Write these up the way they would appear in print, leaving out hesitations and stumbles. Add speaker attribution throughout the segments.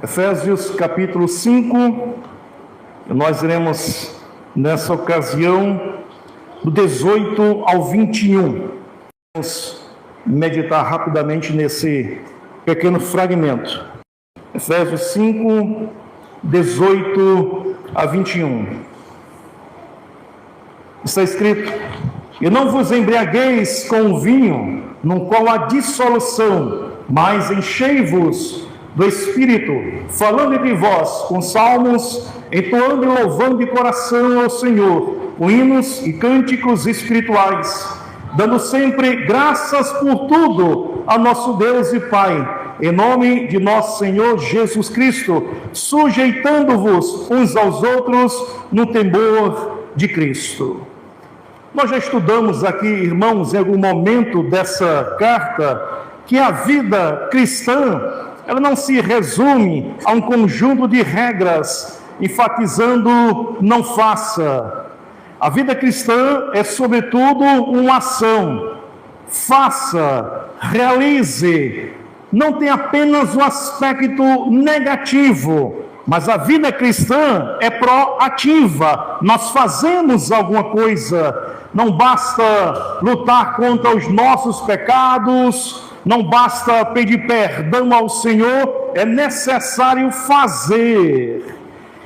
Speaker 1: Efésios capítulo 5, nós iremos nessa ocasião do 18 ao 21. Vamos meditar rapidamente nesse pequeno fragmento. Efésios 5, 18 a 21. Está escrito: E não vos embriagueis com o vinho, no qual há dissolução, mas enchei-vos do Espírito, falando entre vós com salmos, entoando e louvando de coração ao Senhor, com hinos e cânticos espirituais, dando sempre graças por tudo a nosso Deus e Pai, em nome de nosso Senhor Jesus Cristo, sujeitando-vos uns aos outros no temor de Cristo. Nós já estudamos aqui, irmãos, em algum momento dessa carta, que a vida cristã, ela não se resume a um conjunto de regras, enfatizando não faça. A vida cristã é, sobretudo, uma ação. Faça, realize. Não tem apenas um aspecto negativo, mas a vida cristã é proativa. Nós fazemos alguma coisa. Não basta lutar contra os nossos pecados, não basta pedir perdão ao Senhor, é necessário fazer.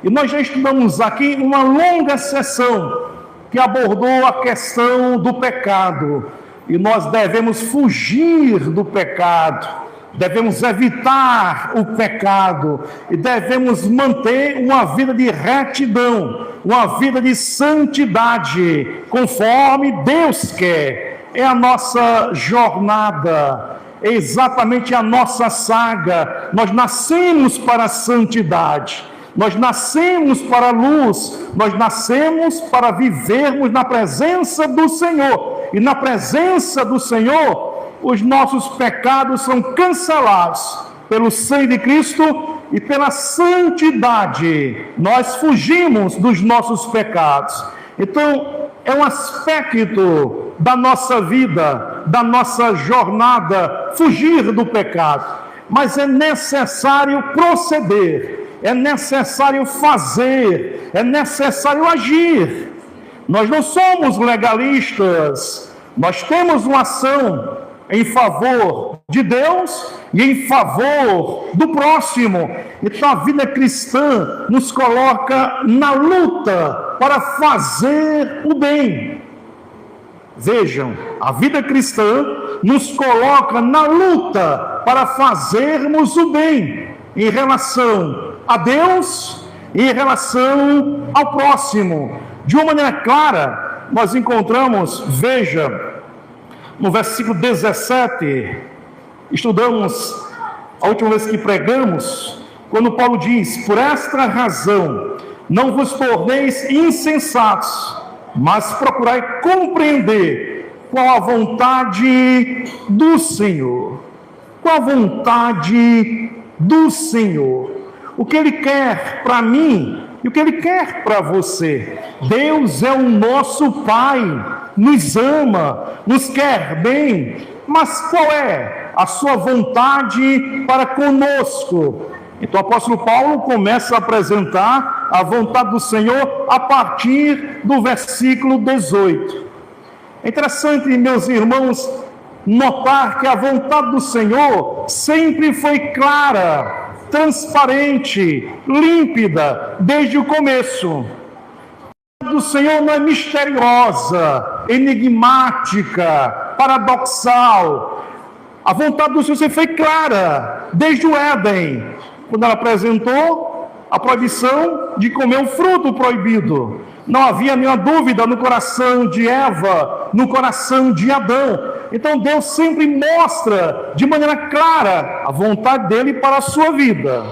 Speaker 1: E nós já estudamos aqui uma longa sessão que abordou a questão do pecado. E nós devemos fugir do pecado, devemos evitar o pecado e devemos manter uma vida de retidão, uma vida de santidade, conforme Deus quer. É a nossa jornada, é exatamente a nossa saga. Nós nascemos para a santidade, nós nascemos para a luz, nós nascemos para vivermos na presença do Senhor. E na presença do Senhor, os nossos pecados são cancelados pelo sangue de Cristo e pela santidade. Nós fugimos dos nossos pecados. Então, é um aspecto da nossa vida, da nossa jornada, fugir do pecado. Mas é necessário proceder, é necessário fazer, é necessário agir. Nós não somos legalistas, nós temos uma ação em favor de Deus e em favor do próximo. Então a vida cristã nos coloca na luta para fazer o bem. Vejam, a vida cristã nos coloca na luta para fazermos o bem em relação a Deus e em relação ao próximo. De uma maneira clara, nós encontramos, veja, no versículo 17, estudamos a última vez que pregamos, quando Paulo diz: por esta razão não vos torneis insensatos, mas procurai compreender qual a vontade do Senhor. Qual a vontade do Senhor? O que Ele quer para mim e o que Ele quer para você. Deus é o nosso Pai, nos ama, nos quer bem, mas qual é a sua vontade para conosco? Então o apóstolo Paulo começa a apresentar a vontade do Senhor a partir do versículo 18. É interessante, meus irmãos, notar que a vontade do Senhor sempre foi clara, transparente, límpida, desde o começo. A vontade do Senhor não é misteriosa, enigmática, paradoxal. A vontade do Senhor sempre foi clara, desde o Éden, quando ela apresentou a proibição de comer o fruto proibido. Não havia nenhuma dúvida no coração de Eva, no coração de Adão. Então Deus sempre mostra de maneira clara a vontade dele para a sua vida.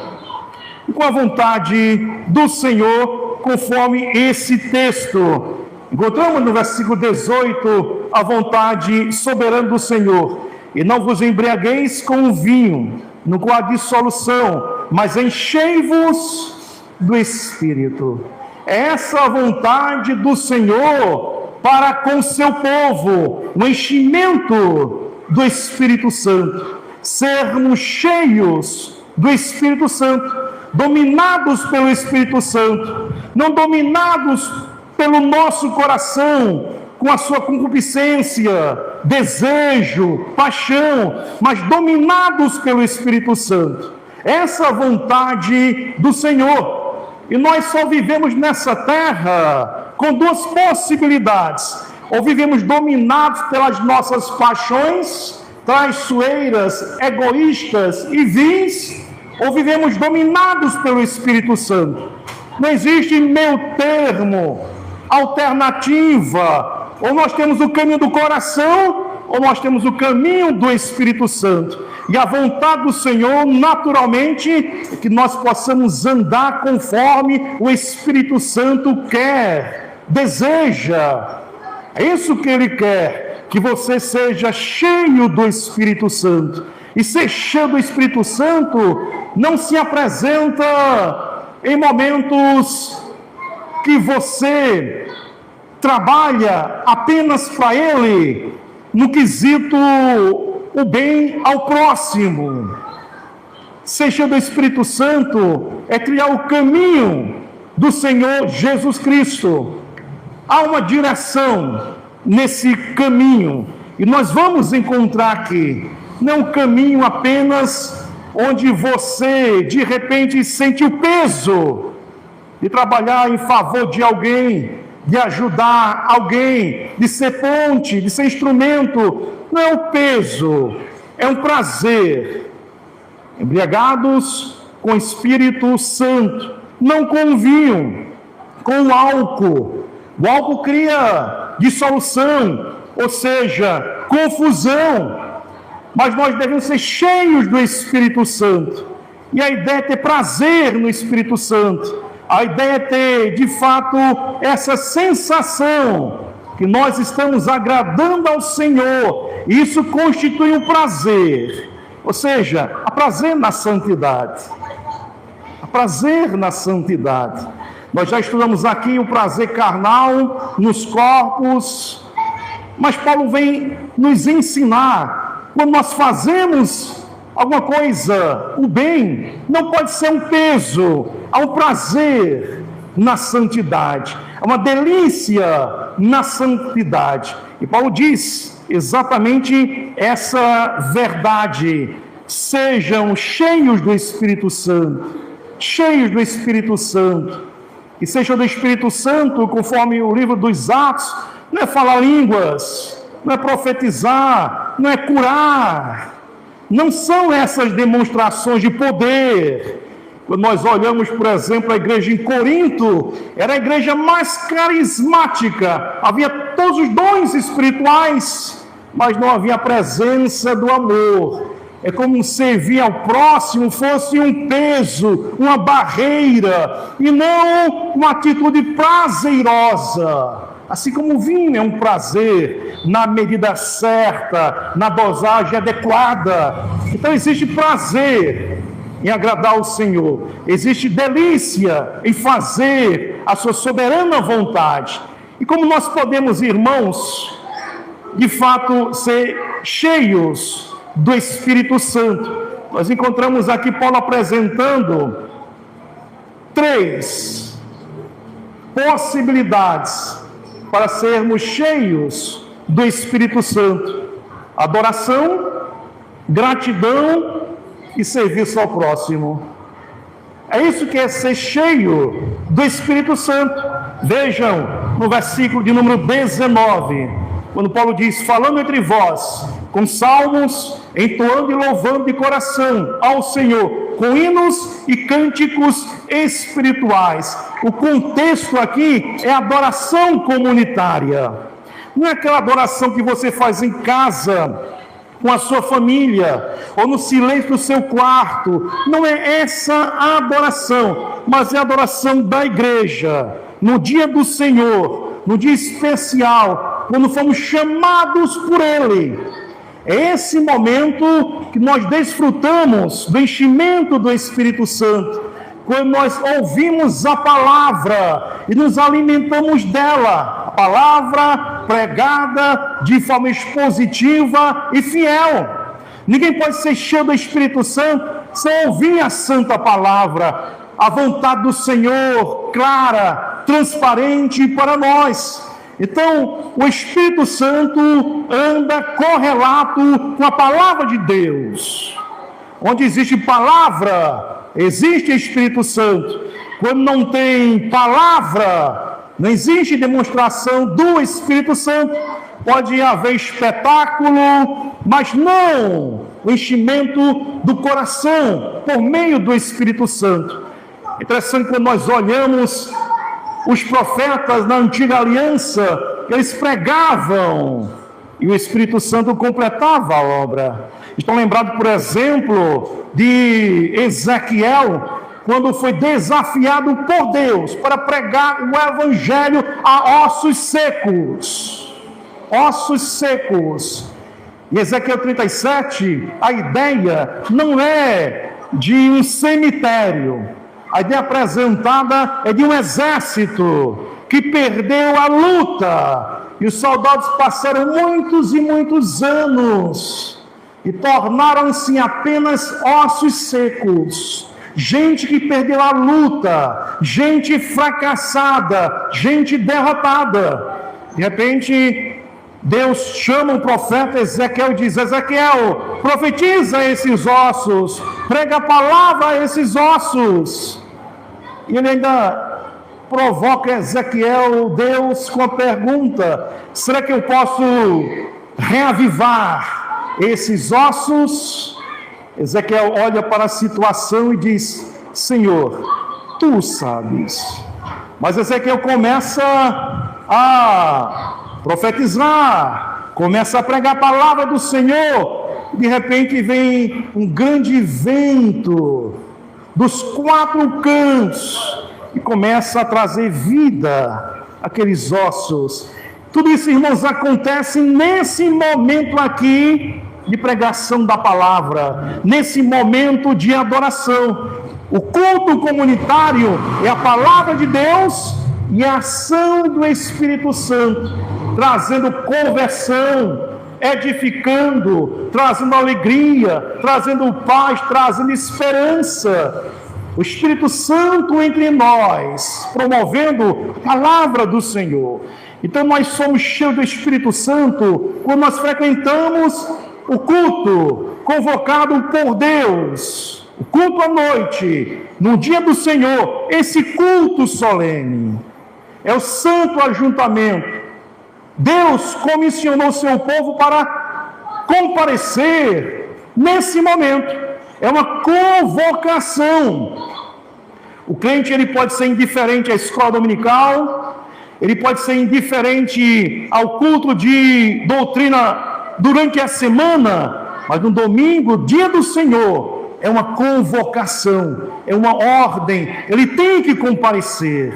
Speaker 1: E com a vontade do Senhor, conforme esse texto, encontramos no versículo 18 a vontade soberana do Senhor. E não vos embriagueis com o vinho, no qual há dissolução, mas enchei-vos do Espírito. É essa a vontade do Senhor para com seu povo, o enchimento do Espírito Santo, sermos cheios do Espírito Santo. dominados pelo Espírito Santo, não dominados pelo nosso coração, com a sua concupiscência, desejo, paixão, mas dominados pelo Espírito Santo. Essa é a vontade do Senhor. E nós só vivemos nessa terra com duas possibilidades: ou vivemos dominados pelas nossas paixões traiçoeiras, egoístas e vis, ou vivemos dominados pelo Espírito Santo. Não existe meio termo, alternativa. Ou nós temos o caminho do coração, ou nós temos o caminho do Espírito Santo. E a vontade do Senhor, naturalmente, é que nós possamos andar conforme o Espírito Santo quer, deseja. É isso que Ele quer, que você seja cheio do Espírito Santo. E ser cheio do Espírito Santo não se apresenta em momentos que você trabalha apenas para Ele, no quesito o bem ao próximo. Ser cheio do Espírito Santo é criar o caminho do Senhor Jesus Cristo. Há uma direção nesse caminho, e nós vamos encontrar aqui, não um caminho apenas onde você de repente sente o peso de trabalhar em favor de alguém, de ajudar alguém, de ser ponte, de ser instrumento. Não é o peso, é um prazer. Embriagados com o Espírito Santo, não com o vinho, com o álcool. O álcool cria dissolução, ou seja, confusão. Mas nós devemos ser cheios do Espírito Santo. E a ideia é ter prazer no Espírito Santo. A ideia é ter, de fato, essa sensação que nós estamos agradando ao Senhor. Isso constitui um prazer. Ou seja, há prazer na santidade. Há prazer na santidade. Nós já estudamos aqui o prazer carnal nos corpos. Mas Paulo vem nos ensinar, quando nós fazemos alguma coisa, o bem, não pode ser um peso, há um prazer na santidade, há uma delícia na santidade. E Paulo diz exatamente essa verdade: sejam cheios do Espírito Santo, cheios do Espírito Santo. E sejam do Espírito Santo, conforme o livro dos Atos, não é falar línguas, não é profetizar, não é curar. Não são essas demonstrações de poder. Quando nós olhamos, por exemplo, a igreja em Corinto, era a igreja mais carismática. Havia todos os dons espirituais, mas não havia a presença do amor. É como servir ao próximo fosse um peso, uma barreira, e não uma atitude prazerosa. Assim como o vinho é um prazer, na medida certa, na dosagem adequada. Então existe prazer em agradar o Senhor, existe delícia em fazer a sua soberana vontade. E como nós podemos, irmãos, de fato ser cheios do Espírito Santo? Nós encontramos aqui Paulo apresentando 3 possibilidades para sermos cheios do Espírito Santo: adoração, gratidão e serviço ao próximo. É isso que é ser cheio do Espírito Santo. Vejam no versículo de número 19, quando Paulo diz: falando entre vós com salmos, entoando e louvando de coração ao Senhor, com hinos e cânticos espirituais. O contexto aqui é adoração comunitária. Não é aquela adoração que você faz em casa, com a sua família, ou no silêncio do seu quarto. Não é essa a adoração, mas é a adoração da igreja, no dia do Senhor, no dia especial, quando fomos chamados por Ele. É esse momento que nós desfrutamos do enchimento do Espírito Santo, quando nós ouvimos a palavra e nos alimentamos dela, a palavra pregada de forma expositiva e fiel. Ninguém pode ser cheio do Espírito Santo sem ouvir a santa palavra. a vontade do Senhor clara, transparente para nós. Então, o Espírito Santo anda correlato com a palavra de Deus. Onde existe palavra, existe Espírito Santo. Quando não tem palavra, não existe demonstração do Espírito Santo. Pode haver espetáculo, mas não o enchimento do coração por meio do Espírito Santo. Interessante quando nós olhamos os profetas na antiga aliança, eles pregavam e o Espírito Santo completava a obra. Estão lembrados, por exemplo, de Ezequiel, quando foi desafiado por Deus para pregar o evangelho a ossos secos. Ossos secos. Em Ezequiel 37, a ideia não é de um cemitério. A ideia apresentada é de um exército que perdeu a luta. E os soldados passaram muitos e muitos anos e tornaram-se apenas ossos secos. Gente que perdeu a luta, gente fracassada, gente derrotada. De repente, Deus chama o profeta Ezequiel e diz: Ezequiel, profetiza esses ossos, prega a palavra a esses ossos. E ele ainda provoca Ezequiel, Deus, com a pergunta: será que eu posso reavivar esses ossos? Ezequiel olha para a situação e diz: Senhor, tu sabes. Mas Ezequiel começa a profetizar, começa a pregar a palavra do Senhor. De repente vem um grande vento dos quatro cantos e começa a trazer vida àqueles ossos. Tudo isso, irmãos, acontece nesse momento aqui de pregação da palavra, nesse momento de adoração. O culto comunitário é a palavra de Deus e a ação do Espírito Santo, trazendo conversão, edificando, trazendo alegria, trazendo paz, trazendo esperança. O Espírito Santo entre nós, promovendo a palavra do Senhor. Então nós somos cheios do Espírito Santo quando nós frequentamos o culto convocado por Deus, o culto à noite, no dia do Senhor. Esse culto solene é o santo ajuntamento. Deus comissionou seu povo para comparecer nesse momento. É uma convocação. O crente, ele pode ser indiferente à escola dominical, ele pode ser indiferente ao culto de doutrina durante a semana, mas no domingo, dia do Senhor, é uma convocação, é uma ordem, ele tem que comparecer,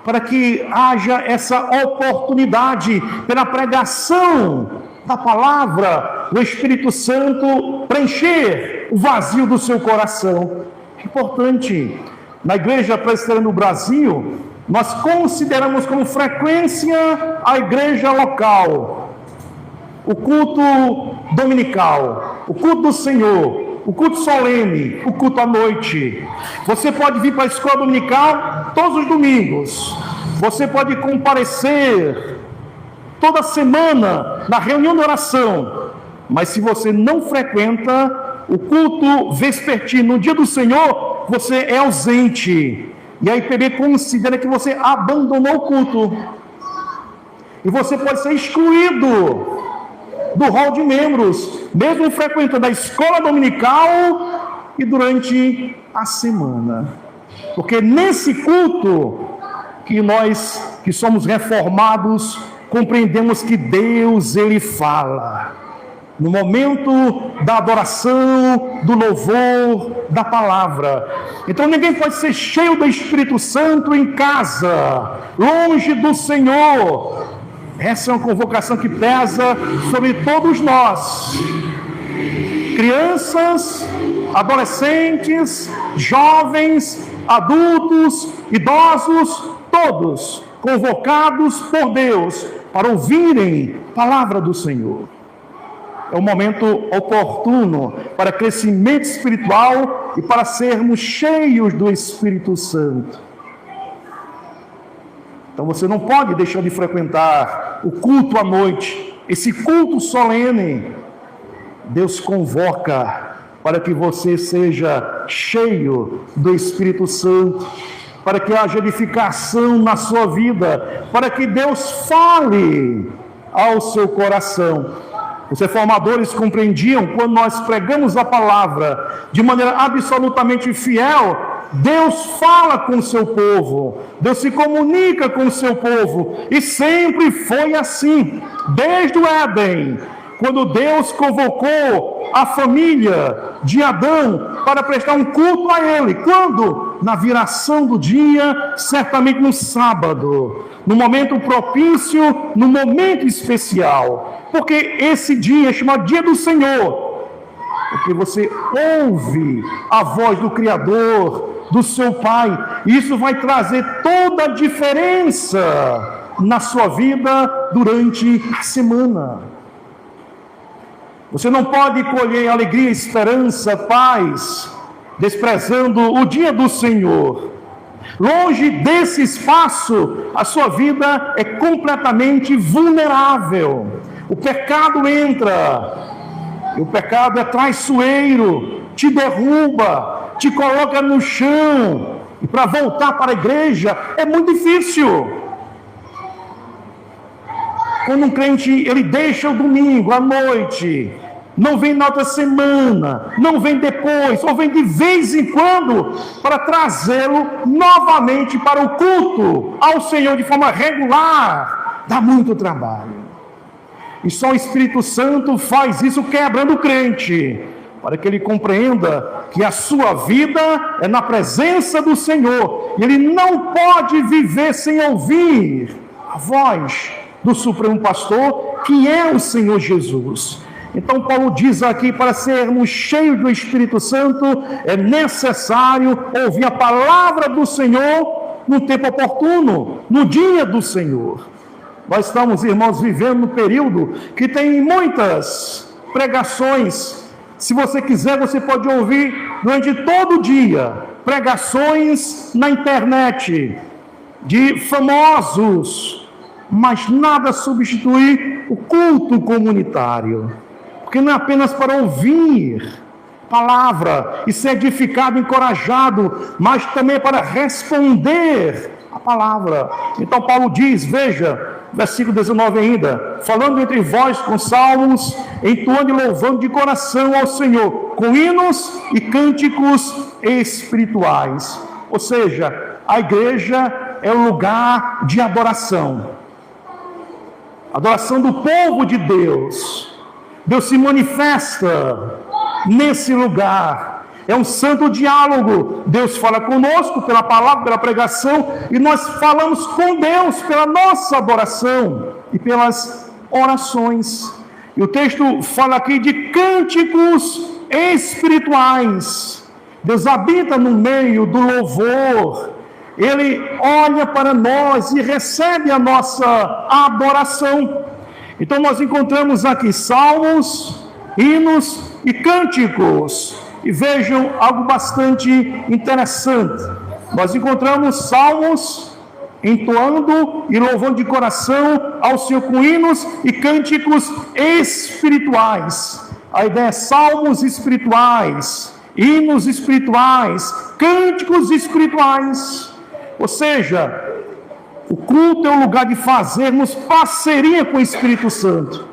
Speaker 1: para que haja essa oportunidade pela pregação da palavra, o Espírito Santo preencher o vazio do seu coração. É importante. Na Igreja Presbiteriana do Brasil, nós consideramos como frequência a igreja local, o culto dominical, o culto do Senhor, o culto solene, o culto à noite. Você pode vir para a escola dominical todos os domingos, você pode comparecer toda semana na reunião de oração, mas se você não frequenta o culto vespertino no dia do Senhor, você é ausente. E a IPB considera que você abandonou o culto. E você pode ser excluído do hall de membros, mesmo frequentando a escola dominical e durante a semana. Porque nesse culto que nós, que somos reformados, compreendemos que Deus, Ele fala. No momento da adoração, do louvor, da palavra. Então ninguém pode ser cheio do Espírito Santo em casa, longe do Senhor. Essa é uma convocação que pesa sobre todos nós. Crianças, adolescentes, jovens, adultos, idosos, todos convocados por Deus para ouvirem a palavra do Senhor. É um momento oportuno para crescimento espiritual e para sermos cheios do Espírito Santo. Então você não pode deixar de frequentar o culto à noite, esse culto solene. Deus convoca para que você seja cheio do Espírito Santo, para que haja edificação na sua vida, para que Deus fale ao seu coração. Os reformadores compreendiam, quando nós pregamos a palavra de maneira absolutamente fiel, Deus fala com o seu povo, Deus se comunica com o seu povo, e sempre foi assim, desde o Éden, quando Deus convocou a família de Adão para prestar um culto a Ele. Quando? Na viração do dia, certamente no sábado, no momento propício, no momento especial, porque esse dia é chamado Dia do Senhor, porque você ouve a voz do Criador, do seu Pai, e isso vai trazer toda a diferença na sua vida durante a semana. Você não pode colher alegria, esperança, paz, desprezando o dia do Senhor. Longe desse espaço, a sua vida é completamente vulnerável. O pecado entra, e o pecado é traiçoeiro, te derruba, te coloca no chão, e para voltar para a igreja é muito difícil. Quando um crente ele deixa o domingo à noite, não vem na outra semana, não vem depois, ou vem de vez em quando, para trazê-lo novamente para o culto ao Senhor de forma regular, dá muito trabalho. E só o Espírito Santo faz isso quebrando o crente, para que ele compreenda que a sua vida é na presença do Senhor, e ele não pode viver sem ouvir a voz do Supremo Pastor, que é o Senhor Jesus. Então Paulo diz aqui, para sermos cheios do Espírito Santo, é necessário ouvir a palavra do Senhor no tempo oportuno, no dia do Senhor. Nós estamos, irmãos, vivendo um período que tem muitas pregações. Se você quiser, você pode ouvir durante todo o dia pregações na internet de famosos, mas nada substitui o culto comunitário, porque não é apenas para ouvir palavra e ser edificado, encorajado, mas também para responder a palavra. Então Paulo diz, veja, versículo 19 ainda, falando entre vós com salmos, entoando e louvando de coração ao Senhor, com hinos e cânticos espirituais. Ou seja, a igreja é um lugar de adoração. Adoração do povo de Deus. Deus se manifesta nesse lugar. É um santo diálogo. Deus fala conosco pela palavra, pela pregação, e nós falamos com Deus pela nossa adoração e pelas orações. E o texto fala aqui de cânticos espirituais. Deus habita no meio do louvor. Ele olha para nós e recebe a nossa adoração. Então nós encontramos aqui salmos, hinos e cânticos. E vejam algo bastante interessante. Nós encontramos salmos entoando e louvando de coração ao Senhor com hinos e cânticos espirituais. A ideia é salmos espirituais, hinos espirituais, cânticos espirituais. Ou seja, o culto é um lugar de fazermos parceria com o Espírito Santo.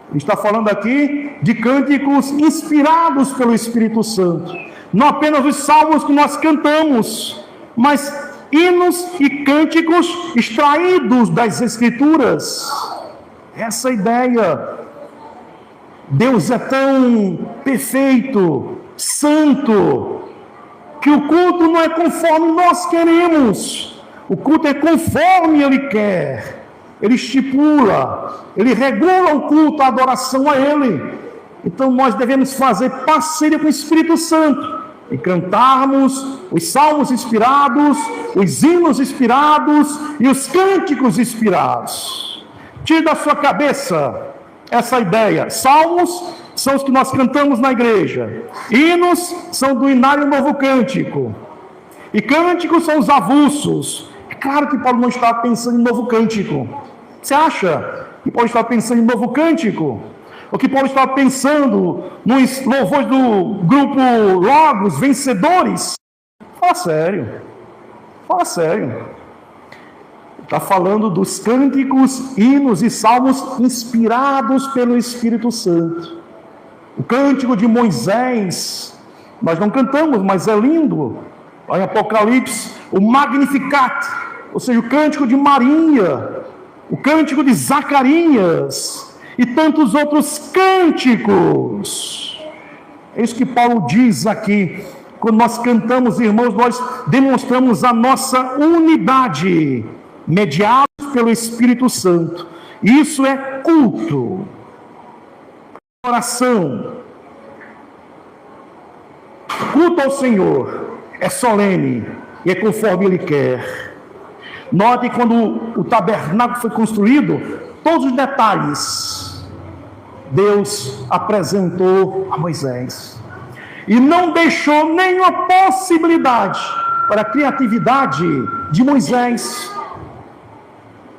Speaker 1: A gente está falando aqui de cânticos inspirados pelo Espírito Santo. Não apenas os salmos que nós cantamos, mas hinos e cânticos extraídos das Escrituras. Essa ideia. Deus é tão perfeito, santo, que o culto não é conforme nós queremos. O culto é conforme Ele quer. Ele estipula, Ele regula o culto, a adoração a Ele. Então nós devemos fazer parceria com o Espírito Santo e cantarmos os salmos inspirados, os hinos inspirados e os cânticos inspirados. Tire da sua cabeça essa ideia. Salmos são os que nós cantamos na igreja. Hinos são do Inário Novo Cântico. E cânticos são os avulsos. É claro que Paulo não está pensando em novo cântico. Você acha que Paulo está pensando em novo cântico? Ou que Paulo está pensando nos louvores do grupo Logos, vencedores? Fala sério. Fala sério. Está falando dos cânticos, hinos e salmos inspirados pelo Espírito Santo. O cântico de Moisés, nós não cantamos, mas é lindo. Lá em Apocalipse, o Magnificat, ou seja, o cântico de Maria, o cântico de Zacarias e tantos outros cânticos. É isso que Paulo diz aqui. Quando nós cantamos, irmãos, nós demonstramos a nossa unidade, mediados pelo Espírito Santo. Isso é culto. Oração. Culto ao Senhor é solene e é conforme Ele quer. Note quando o tabernáculo foi construído, todos os detalhes Deus apresentou a Moisés. E não deixou nenhuma possibilidade para a criatividade de Moisés.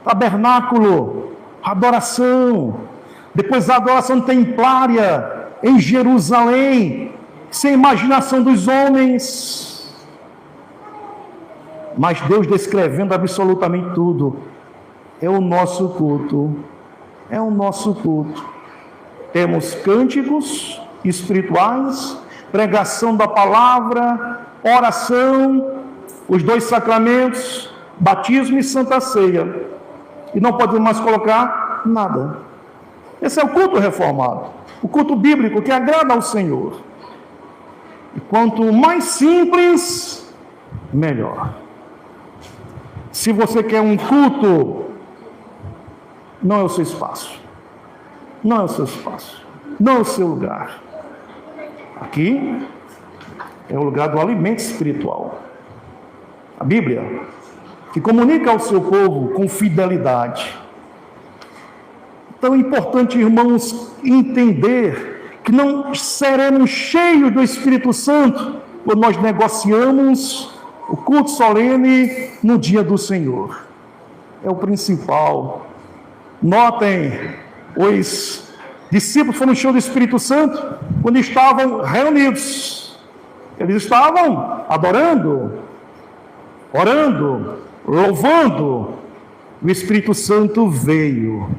Speaker 1: Tabernáculo, adoração, depois a adoração templária em Jerusalém, sem imaginação dos homens. Mas Deus descrevendo absolutamente tudo. É o nosso culto. É o nosso culto. Temos cânticos espirituais, pregação da palavra, oração, os 2 sacramentos, batismo e santa ceia. E não podemos mais colocar nada. Esse é o culto reformado. O culto bíblico que agrada ao Senhor. E quanto mais simples, melhor. Se você quer um culto, não é o seu espaço. Não é o seu espaço. Não é o seu lugar. Aqui é o lugar do alimento espiritual. A Bíblia, que comunica ao seu povo com fidelidade. Então é importante, irmãos, entender que não seremos cheios do Espírito Santo quando nós negociamos o culto solene no dia do Senhor. É o principal. Notem, os discípulos foram cheios do Espírito Santo quando estavam reunidos. Eles estavam adorando, orando, louvando. O Espírito Santo veio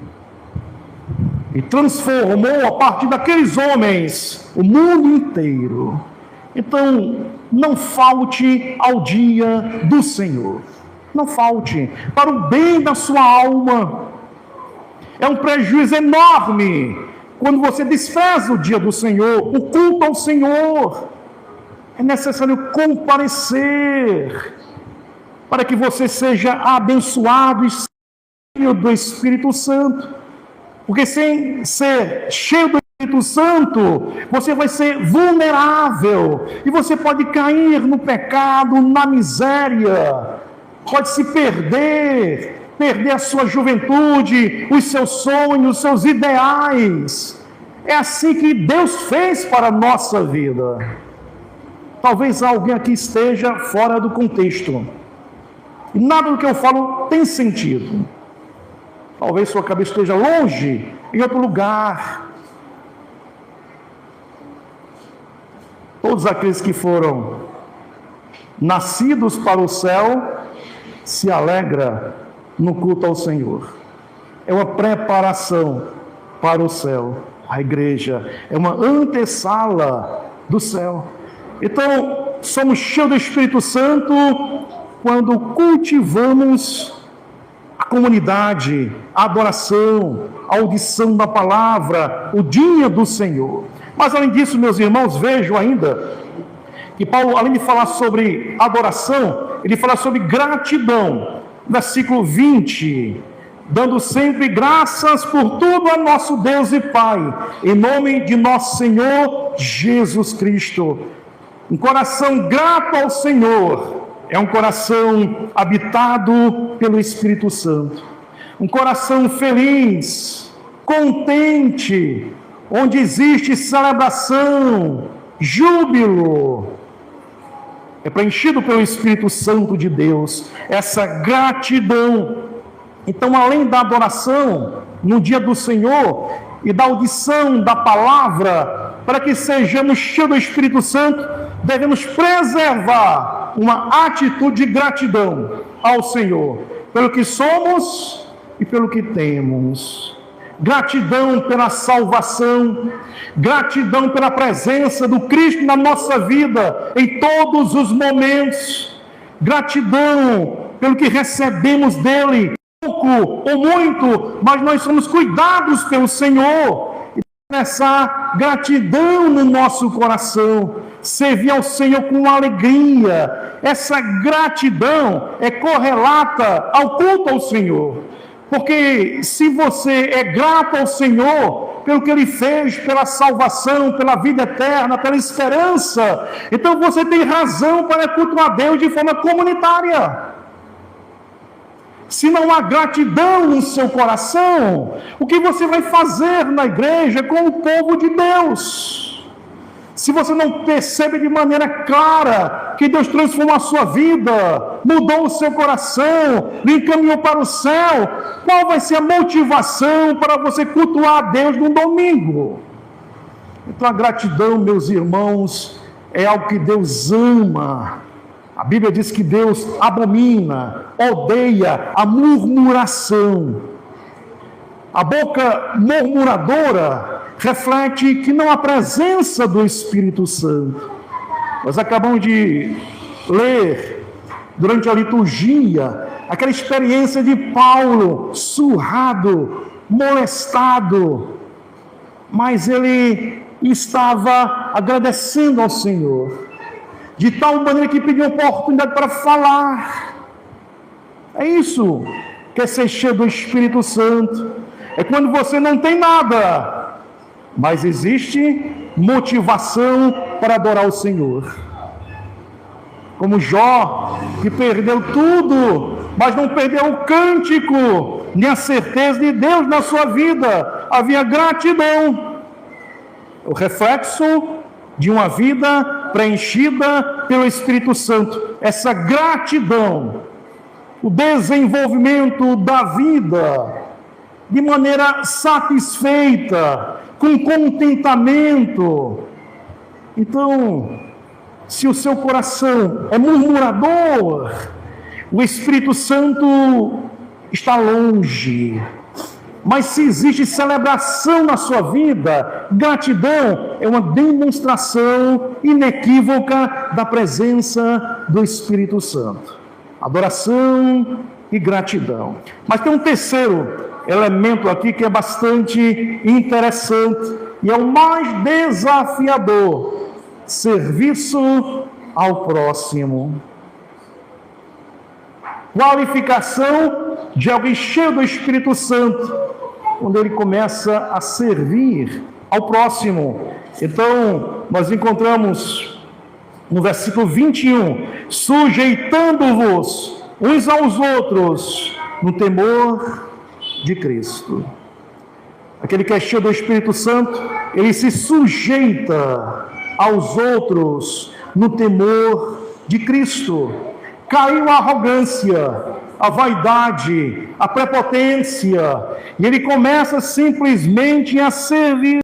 Speaker 1: e transformou a partir daqueles homens o mundo inteiro. Então, não falte ao dia do Senhor. Não falte, para o bem da sua alma. É um prejuízo enorme quando você despreza o dia do Senhor, o culto ao Senhor. É necessário comparecer para que você seja abençoado e cheio do Espírito Santo. Porque sem ser cheio do Espírito Santo, você vai ser vulnerável e você pode cair no pecado, na miséria, pode se perder a sua juventude, os seus sonhos, os seus ideais. É assim que Deus fez para a nossa vida. Talvez alguém aqui esteja fora do contexto. E nada do que eu falo tem sentido. Talvez sua cabeça esteja longe, em outro lugar. Todos aqueles que foram nascidos para o céu se alegram no culto ao Senhor. É uma preparação para o céu. A igreja é uma antessala do céu. Então, somos cheios do Espírito Santo quando cultivamos a comunidade, a adoração, a audição da palavra, o dia do Senhor. Mas além disso, meus irmãos, vejo ainda que Paulo, além de falar sobre adoração, ele fala sobre gratidão. Versículo 20, dando sempre graças por tudo a nosso Deus e Pai, em nome de nosso Senhor Jesus Cristo. Um coração grato ao Senhor é um coração habitado pelo Espírito Santo. Um coração feliz, contente, onde existe celebração, júbilo, é preenchido pelo Espírito Santo de Deus, essa gratidão. Então, além da adoração no dia do Senhor e da audição da palavra, para que sejamos cheios do Espírito Santo, devemos preservar uma atitude de gratidão ao Senhor, pelo que somos e pelo que temos. Gratidão pela salvação, gratidão pela presença do Cristo na nossa vida, em todos os momentos, gratidão pelo que recebemos dele, pouco ou muito, mas nós somos cuidados pelo Senhor, e essa gratidão no nosso coração, servir ao Senhor com alegria, essa gratidão é correlata ao culto ao Senhor. Porque se você é grato ao Senhor pelo que Ele fez, pela salvação, pela vida eterna, pela esperança, então você tem razão para cultuar Deus de forma comunitária. Se não há gratidão no seu coração, o que você vai fazer na igreja com o povo de Deus? Se você não percebe de maneira clara que Deus transformou a sua vida, mudou o seu coração, lhe encaminhou para o céu, qual vai ser a motivação para você cultuar a Deus no domingo? Então a gratidão, meus irmãos, é algo que Deus ama. A Bíblia diz que Deus abomina, odeia a murmuração. A boca murmuradora reflete que não há presença do Espírito Santo. Nós acabamos de ler, durante a liturgia, aquela experiência de Paulo, surrado, molestado, mas ele estava agradecendo ao Senhor, de tal maneira que pediu oportunidade para falar. É isso que é ser cheio do Espírito Santo. É quando você não tem nada, mas existe motivação para adorar o Senhor. Como Jó, que perdeu tudo, mas não perdeu o cântico, nem a certeza de Deus na sua vida. Havia gratidão. O reflexo de uma vida preenchida pelo Espírito Santo. Essa gratidão, o desenvolvimento da vida de maneira satisfeita, com contentamento. Então, se o seu coração é murmurador, o Espírito Santo está longe. Mas se existe celebração na sua vida, gratidão é uma demonstração inequívoca da presença do Espírito Santo. Adoração e gratidão. Mas tem um terceiro elemento aqui que é bastante interessante e é o mais desafiador: serviço ao próximo. Qualificação de alguém cheio do Espírito Santo, quando ele começa a servir ao próximo. Então, nós encontramos no versículo 21, sujeitando-vos uns aos outros no temor de Cristo. Aquele que é cheio do Espírito Santo, ele se sujeita aos outros no temor de Cristo. Caiu a arrogância, a vaidade, a prepotência, e ele começa simplesmente a servir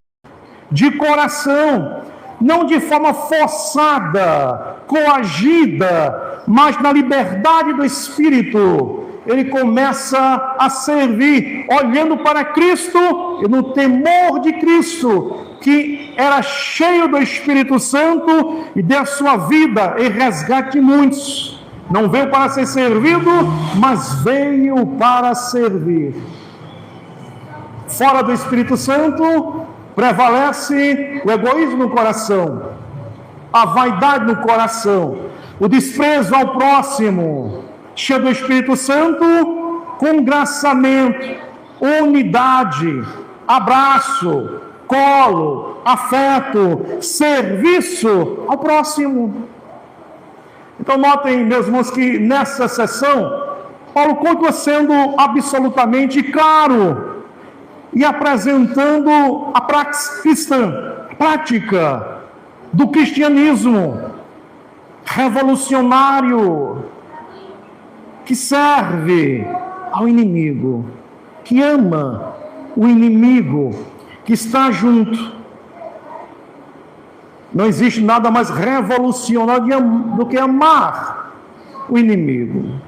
Speaker 1: de coração, não de forma forçada, coagida, mas na liberdade do Espírito. Ele começa a servir, olhando para Cristo e no temor de Cristo, que era cheio do Espírito Santo e deu a sua vida em resgate de muitos. Não veio para ser servido, mas veio para servir. Fora do Espírito Santo, prevalece o egoísmo no coração, a vaidade no coração, o desprezo ao próximo. Cheio do Espírito Santo, congraçamento, unidade, abraço, colo, afeto, serviço ao próximo. Então notem, meus irmãos, que nessa sessão, Paulo continua sendo absolutamente claro. e apresentando a prática cristã, a prática do cristianismo revolucionário, que serve ao inimigo, que ama o inimigo, que está junto. Não existe nada mais revolucionário do que amar o inimigo.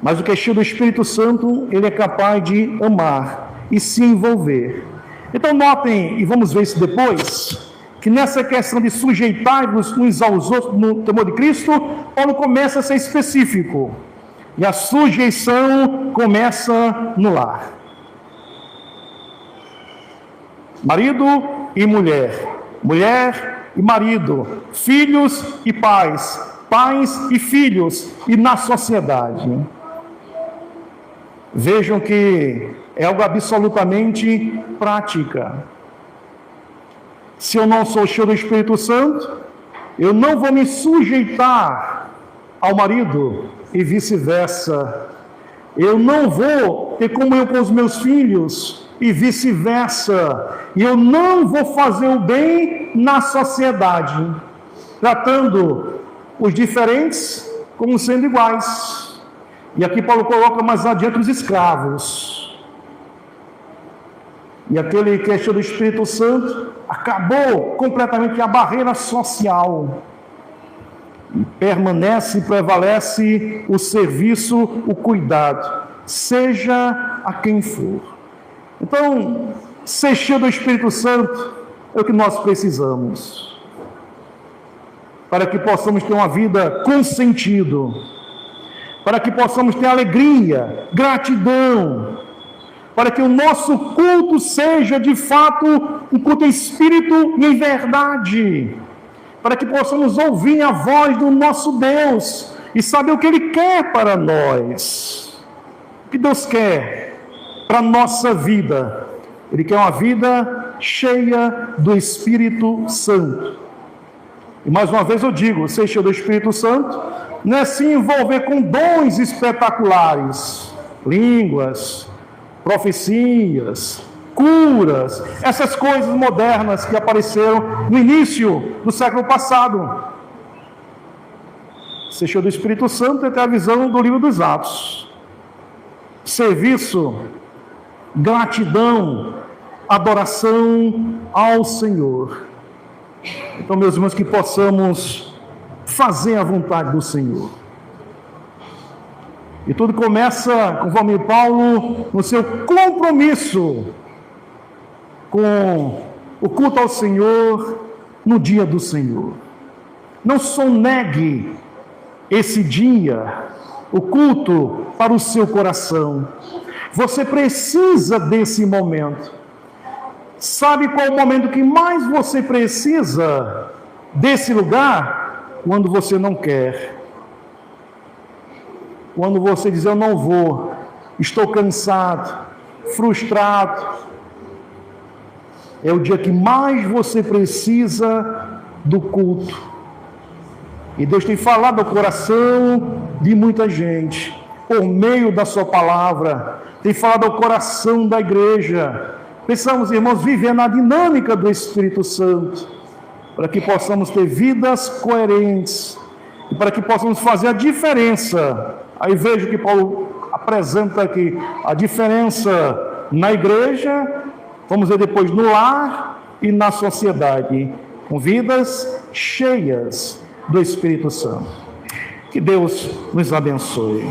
Speaker 1: Mas o que é cheio do Espírito Santo, ele é capaz de amar e se envolver. Então notem, e vamos ver isso depois, que nessa questão de sujeitar-vos uns aos outros no temor de Cristo, Paulo começa a ser específico. E a sujeição começa no lar. Marido e mulher, mulher e marido, filhos e pais, pais e filhos, e na sociedade. Vejam que é algo absolutamente prática. Se eu não sou cheio do Espírito Santo, eu não vou me sujeitar ao marido e vice-versa. Eu não vou ter comunhão com os meus filhos e vice-versa. E eu não vou fazer o bem na sociedade, tratando os diferentes como sendo iguais. E aqui Paulo coloca mais adiante os escravos. E aquele que é cheio do Espírito Santo acabou completamente a barreira social. E permanece e prevalece o serviço, o cuidado, seja a quem for. Então, ser cheio do Espírito Santo é o que nós precisamos, para que possamos ter uma vida com sentido, para que possamos ter alegria, gratidão, para que o nosso culto seja de fato um culto em espírito e em verdade, para que possamos ouvir a voz do nosso Deus e saber o que Ele quer para nós. O que Deus quer para a nossa vida? Ele quer uma vida cheia do Espírito Santo. E mais uma vez eu digo, ser cheio do Espírito Santo não é se envolver com dons espetaculares, línguas, profecias, curas, essas coisas modernas que apareceram no início do século passado. Ser cheio do Espírito Santo é ter a visão do livro dos Atos. Serviço, gratidão, adoração ao Senhor. Então, meus irmãos, que possamos fazer a vontade do Senhor. E tudo começa, conforme Paulo, no seu compromisso com o culto ao Senhor no dia do Senhor. Não sonegue esse dia, o culto para o seu coração. Você precisa desse momento. Sabe qual é o momento que mais você precisa desse lugar? Quando você não quer. Quando você diz, eu não vou, estou cansado, frustrado. É o dia que mais você precisa do culto. E Deus tem falado ao coração de muita gente, por meio da sua palavra, tem falado ao coração da igreja. Precisamos, irmãos, viver na dinâmica do Espírito Santo, para que possamos ter vidas coerentes, e para que possamos fazer a diferença. Aí veja que Paulo apresenta aqui a diferença na igreja, vamos ver depois no lar e na sociedade, com vidas cheias do Espírito Santo. Que Deus nos abençoe.